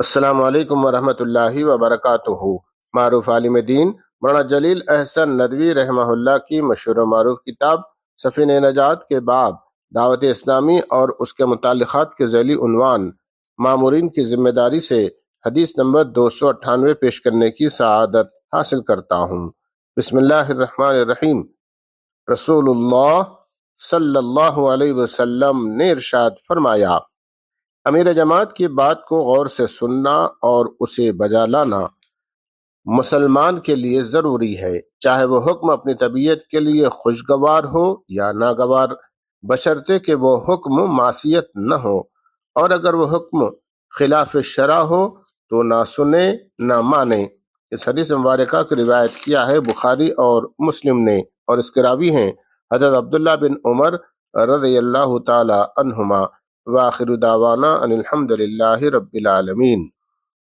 السلام علیکم ورحمۃ اللہ وبرکاتہ۔ معروف عالم دین مولانا جلیل احسن ندوی رحمہ اللہ کی مشہور و معروف کتاب سفینہ نجات کے باب دعوت اسلامی اور اس کے متعلقات کے ذیلی عنوان مامورین کی ذمہ داری سے حدیث نمبر 298 پیش کرنے کی سعادت حاصل کرتا ہوں۔ بسم اللہ الرحمن الرحیم۔ رسول اللہ صلی اللہ علیہ وسلم نے ارشاد فرمایا، امیر جماعت کی بات کو غور سے سننا اور اسے بجا لانا مسلمان کے لیے ضروری ہے، چاہے وہ حکم اپنی طبیعت کے لیے خوشگوار ہو یا ناگوار، بشرطے کہ وہ حکم معصیت نہ ہو، اور اگر وہ حکم خلاف شرع ہو تو نہ سنے نہ مانے۔ اس حدیث مبارکہ کی روایت کیا ہے بخاری اور مسلم نے، اور اس کے راوی ہیں حضرت عبداللہ بن عمر رضی اللہ تعالی عنہما۔ وآخر دعوانا ان الحمد للہ رب العالمین۔